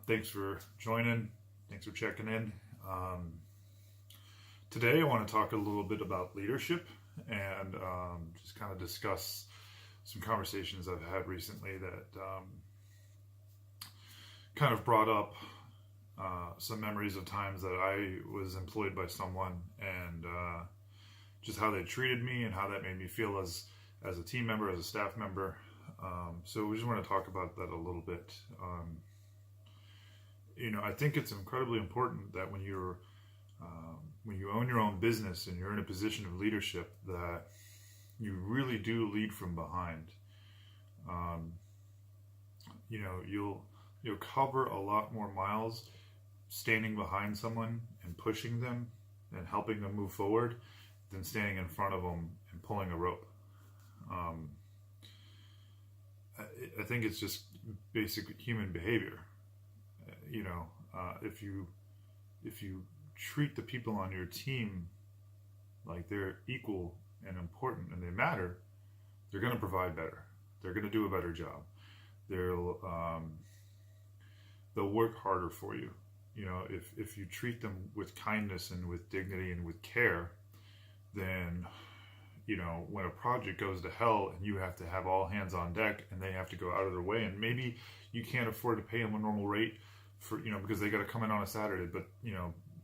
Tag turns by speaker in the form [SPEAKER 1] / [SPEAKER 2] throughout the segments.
[SPEAKER 1] Thanks for joining. Thanks for checking in. Um, Today, I want to talk a little bit about leadership and just kind of discuss some conversations I've had recently that kind of brought up some memories of times that I was employed by someone and just how they treated me and how that made me feel as a team member, as a staff member. So we just want to talk about that a little bit. I think it's incredibly important that when you own your own business and you're in a position of leadership, that you really do lead from behind. Um, you'll cover a lot more miles standing behind someone and pushing them and helping them move forward than standing in front of them and pulling a rope. Um, I think it's just basic human behavior. If you treat the people on your team like they're equal and important and they matter, they're going to provide better. They're going to do a better job. They'll work harder for you. If you treat them with kindness and with dignity and with care, then when a project goes to hell and you have to have all hands on deck and they have to go out of their way, and maybe you can't afford to pay them a normal rate for because they got to come in on a Saturday, but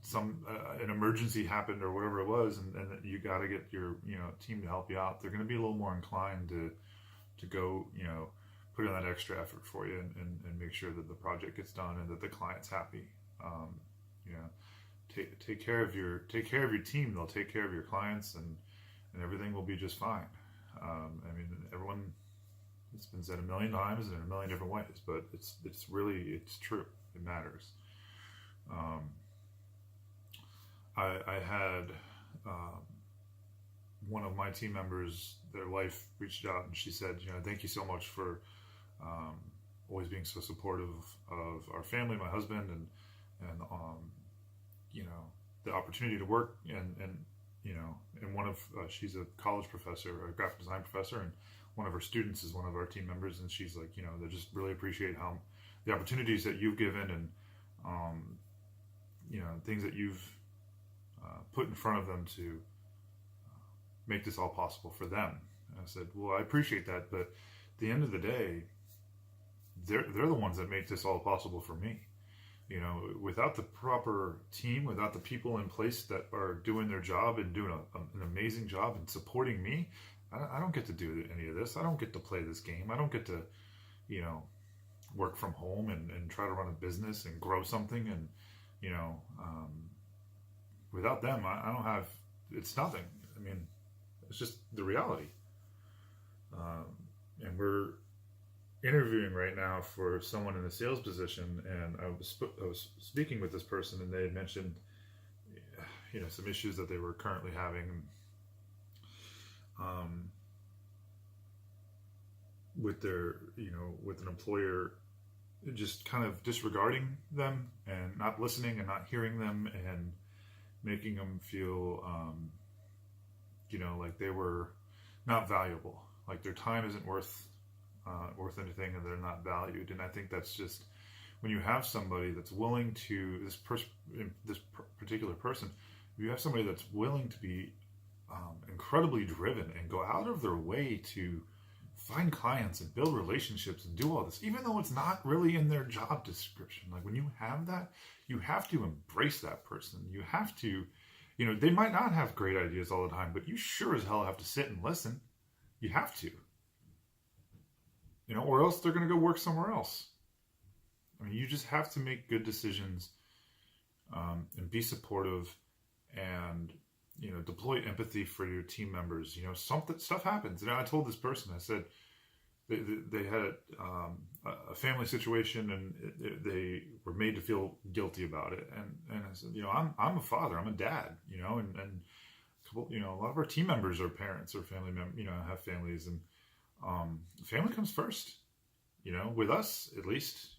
[SPEAKER 1] some an emergency happened or whatever it was, and you got to get your team to help you out. They're going to be a little more inclined to go put in that extra effort for you and make sure that the project gets done and that the client's happy. Take care of your team. They'll take care of your clients, and everything will be just fine. Everyone, it's been said a million times and in a million different ways, but it's true. It matters. I had one of my team members, their wife reached out and she said, thank you so much for always being so supportive of our family, my husband, and the opportunity to work and one of she's a college professor, a graphic design professor, and one of her students is one of our team members, and she's like, they just really appreciate how the opportunities that you've given and things that you've put in front of them to make this all possible for them. And I said, well, I appreciate that, but at the end of the day, they're the ones that make this all possible for me. Without the proper team, without the people in place that are doing their job and doing an amazing job and supporting me, I don't get to do any of this. I don't get to play this game. I don't get to, work from home and try to run a business and grow something. And, without them, I don't have, it's nothing. It's just the reality. And we're interviewing right now for someone in a sales position, and I was speaking with this person, and they had mentioned some issues that they were currently having with their with an employer just kind of disregarding them and not listening and not hearing them and making them feel like they were not valuable, like their time isn't worth anything, and they're not valued. And I think that's just when you have somebody that's willing to this particular person, if you have somebody that's willing to be incredibly driven and go out of their way to find clients and build relationships and do all this, even though it's not really in their job description. Like when you have that, you have to embrace that person. You have to, they might not have great ideas all the time, but you sure as hell have to sit and listen. You have to. Or else they're going to go work somewhere else. You just have to make good decisions and be supportive and, deploy empathy for your team members. Stuff happens. I told this person, I said they had a family situation and they were made to feel guilty about it. And I said, I'm a father, I'm a dad, and a couple, a lot of our team members are parents or family members, have families, and family comes first, with us at least.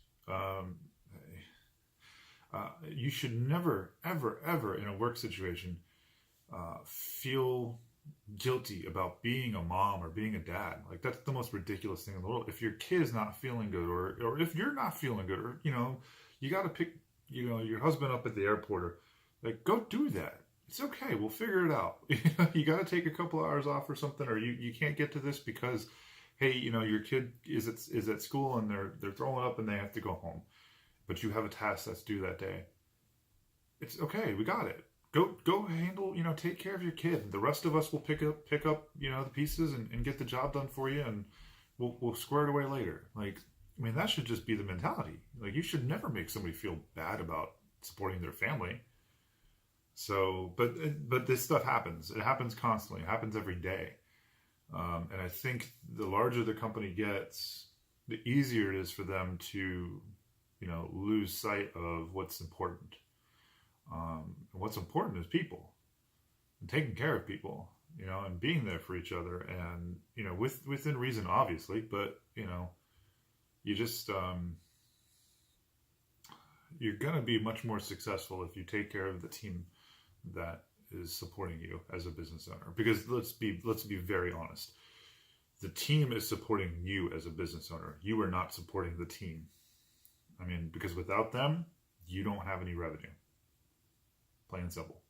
[SPEAKER 1] You should never, ever, ever in a work situation feel guilty about being a mom or being a dad. Like, that's the most ridiculous thing in the world. If your kid is not feeling good, or if you're not feeling good, or you got to pick your husband up at the airport, or like, go do that. It's okay. We'll figure it out. You got to take a couple of hours off or something, or you can't get to this because, hey, your kid is at school and they're throwing up and they have to go home, but you have a task that's due that day. It's okay. We got it. Go handle, take care of your kid. The rest of us will pick up the pieces and get the job done for you, and we'll square it away later. Like, I mean, that should just be the mentality. Like, you should never make somebody feel bad about supporting their family. So, but this stuff happens. It happens constantly. It happens every day. And I think the larger the company gets, the easier it is for them to, lose sight of what's important. And what's important is people, and taking care of people, and being there for each other, and within reason, obviously. But you just you're gonna be much more successful if you take care of the team that is supporting you as a business owner. Because let's be very honest, the team is supporting you as a business owner. You are not supporting the team. I mean, because without them, you don't have any revenue. Plain and simple.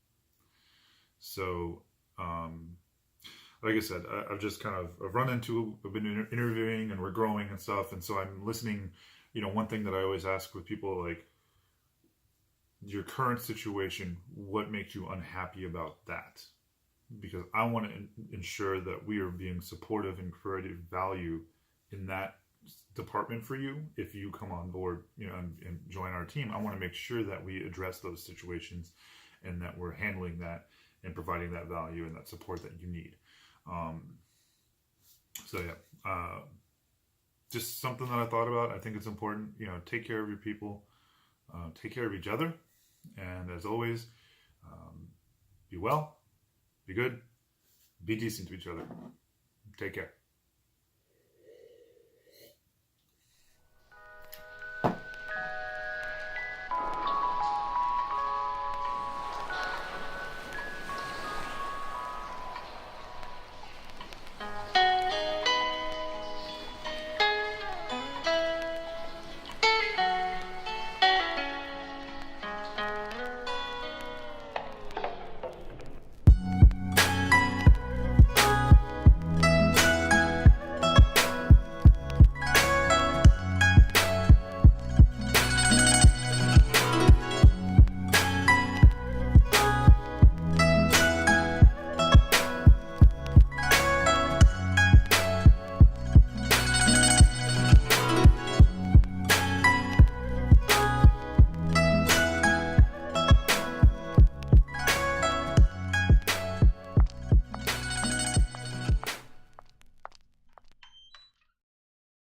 [SPEAKER 1] So, like I said, I've just I've been interviewing, and we're growing and stuff. And so I'm listening. One thing that I always ask with people, like, your current situation, what makes you unhappy about that? Because I want to ensure that we are being supportive and creating value in that department for you. If you come on board, and join our team, I want to make sure that we address those situations, and that we're handling that and providing that value and that support that you need. Just something that I thought about. I think it's important. Take care of your people, take care of each other, and as always, be well, be good, be decent to each other. Take care.